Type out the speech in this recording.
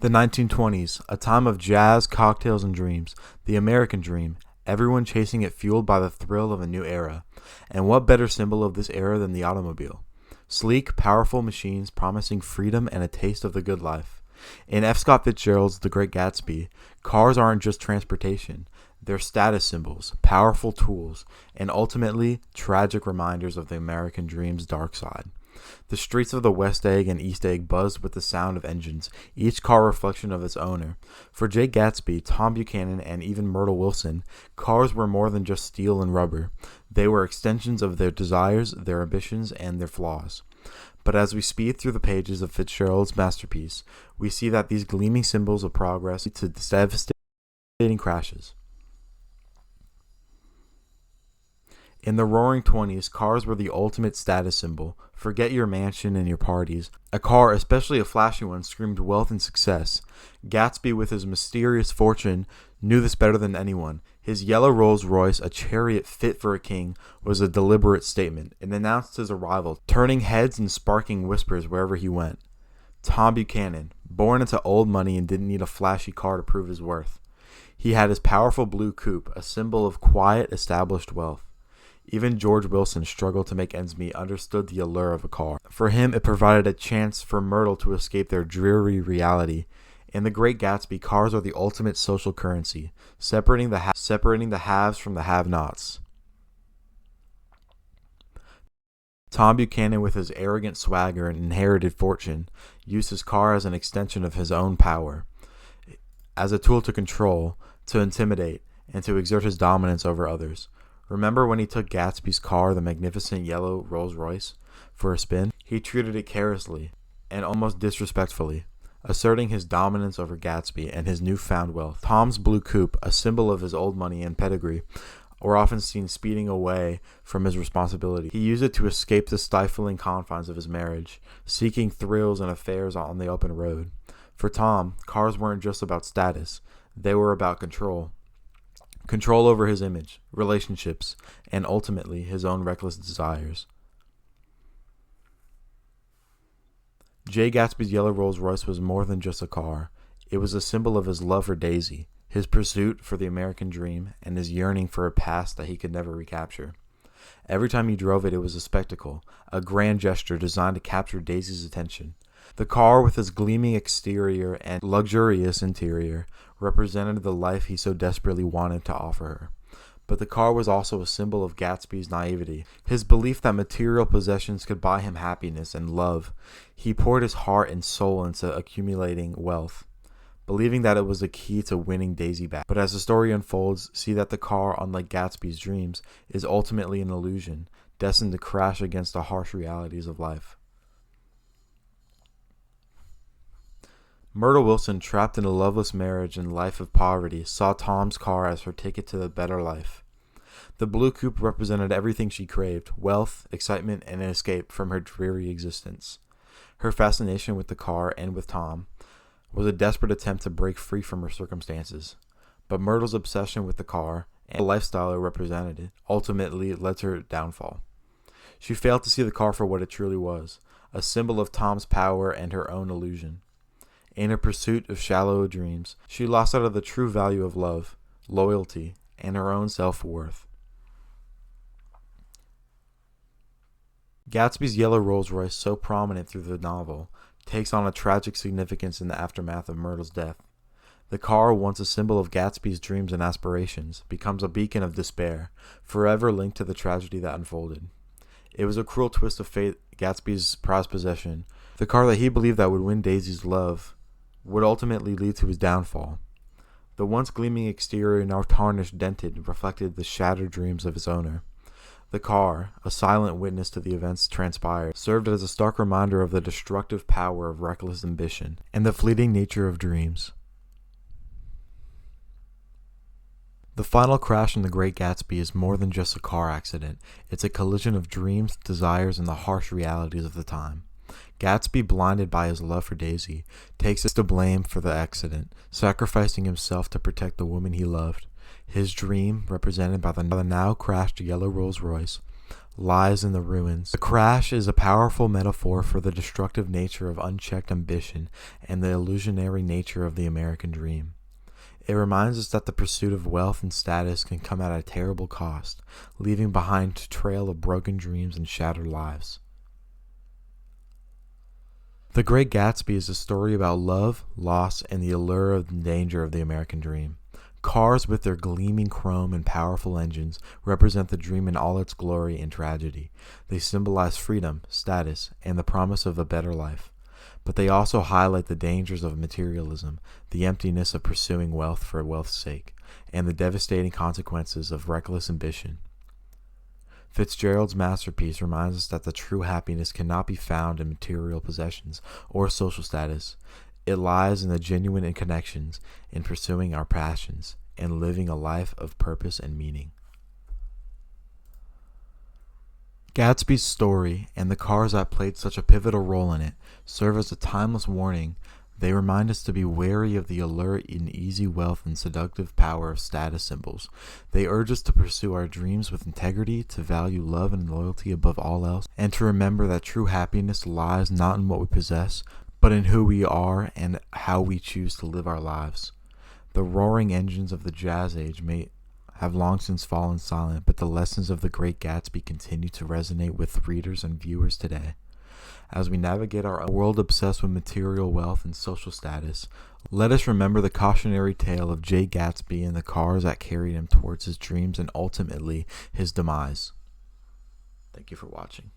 The 1920s, a time of jazz, cocktails, and dreams. The American dream. Everyone chasing it, fueled by the thrill of a new era. And what better symbol of this era than the automobile? Sleek, powerful machines promising freedom and a taste of the good life. In F. Scott Fitzgerald's The Great Gatsby, cars aren't just transportation. They're status symbols, powerful tools, and ultimately tragic reminders of the American dream's dark side. The streets of the West Egg and East Egg buzzed with the sound of engines, each car a reflection of its owner. For Jay Gatsby, Tom Buchanan, and even Myrtle Wilson, cars were more than just steel and rubber. They were extensions of their desires, their ambitions, and their flaws. But as we speed through the pages of Fitzgerald's masterpiece, we see that these gleaming symbols of progress lead to devastating crashes. In the roaring 20s, cars were the ultimate status symbol. Forget your mansion and your parties. A car, especially a flashy one, screamed wealth and success. Gatsby, with his mysterious fortune, knew this better than anyone. His yellow Rolls Royce, a chariot fit for a king, was a deliberate statement. It announced his arrival, turning heads and sparking whispers wherever he went. Tom Buchanan, born into old money and didn't need a flashy car to prove his worth. He had his powerful blue coupe, a symbol of quiet, established wealth. Even George Wilson, struggled to make ends meet, understood the allure of a car. For him, it provided a chance for Myrtle to escape their dreary reality. In The Great Gatsby, cars are the ultimate social currency, separating the haves from the have-nots. Tom Buchanan, with his arrogant swagger and inherited fortune, used his car as an extension of his own power, as a tool to control, to intimidate, and to exert his dominance over others. Remember when he took Gatsby's car, the magnificent yellow Rolls Royce, for a spin? He treated it carelessly and almost disrespectfully, asserting his dominance over Gatsby and his newfound wealth. Tom's blue coupe, a symbol of his old money and pedigree, were often seen speeding away from his responsibility. He used it to escape the stifling confines of his marriage, seeking thrills and affairs on the open road. For Tom, cars weren't just about status, they were about control. Control over his image, relationships, and ultimately his own reckless desires. Jay Gatsby's yellow Rolls Royce was more than just a car. It was a symbol of his love for Daisy, his pursuit for the American dream, and his yearning for a past that he could never recapture. Every time he drove it, it was a spectacle, a grand gesture designed to capture Daisy's attention. The car, with its gleaming exterior and luxurious interior, represented the life he so desperately wanted to offer her. But the car was also a symbol of Gatsby's naivety, his belief that material possessions could buy him happiness and love. He poured his heart and soul into accumulating wealth, believing that it was the key to winning Daisy back. But as the story unfolds, see that the car, unlike Gatsby's dreams, is ultimately an illusion, destined to crash against the harsh realities of life. Myrtle Wilson, trapped in a loveless marriage and life of poverty, saw Tom's car as her ticket to the better life. The blue coupe represented everything she craved: wealth, excitement, and an escape from her dreary existence. Her fascination with the car and with Tom was a desperate attempt to break free from her circumstances. But Myrtle's obsession with the car and the lifestyle it represented ultimately led to her downfall. She failed to see the car for what it truly was, a symbol of Tom's power and her own illusion. In her pursuit of shallow dreams, she lost sight of the true value of love, loyalty, and her own self-worth. Gatsby's yellow Rolls Royce, so prominent through the novel, takes on a tragic significance in the aftermath of Myrtle's death. The car, once a symbol of Gatsby's dreams and aspirations, becomes a beacon of despair, forever linked to the tragedy that unfolded. It was a cruel twist of fate. Gatsby's prized possession, the car that he believed that would win Daisy's love, would ultimately lead to his downfall. The once gleaming exterior, now tarnished, dented, reflected the shattered dreams of its owner. The car, a silent witness to the events transpired, served as a stark reminder of the destructive power of reckless ambition and the fleeting nature of dreams. The final crash in The Great Gatsby is more than just a car accident. It's a collision of dreams, desires, and the harsh realities of the time. Gatsby, blinded by his love for Daisy, takes the blame for the accident, sacrificing himself to protect the woman he loved. His dream, represented by the now crashed yellow Rolls Royce, lies in the ruins. The crash is a powerful metaphor for the destructive nature of unchecked ambition and the illusionary nature of the American dream. It reminds us that the pursuit of wealth and status can come at a terrible cost, leaving behind a trail of broken dreams and shattered lives. The Great Gatsby is a story about love, loss, and the allure and danger of the American dream. Cars with their gleaming chrome and powerful engines represent the dream in all its glory and tragedy. They symbolize freedom, status, and the promise of a better life. But they also highlight the dangers of materialism, the emptiness of pursuing wealth for wealth's sake, and the devastating consequences of reckless ambition. Fitzgerald's masterpiece reminds us that the true happiness cannot be found in material possessions or social status. It lies in the genuine connections, in pursuing our passions, and living a life of purpose and meaning. Gatsby's story, and the cars that played such a pivotal role in it, serve as a timeless warning. They remind us to be wary of the allure in easy wealth and seductive power of status symbols. They urge us to pursue our dreams with integrity, to value love and loyalty above all else, and to remember that true happiness lies not in what we possess, but in who we are and how we choose to live our lives. The roaring engines of the jazz age may have long since fallen silent, but the lessons of the Great Gatsby continue to resonate with readers and viewers today. As we navigate our world obsessed with material wealth and social status, let us remember the cautionary tale of Jay Gatsby and the cars that carried him towards his dreams and ultimately his demise. Thank you for watching.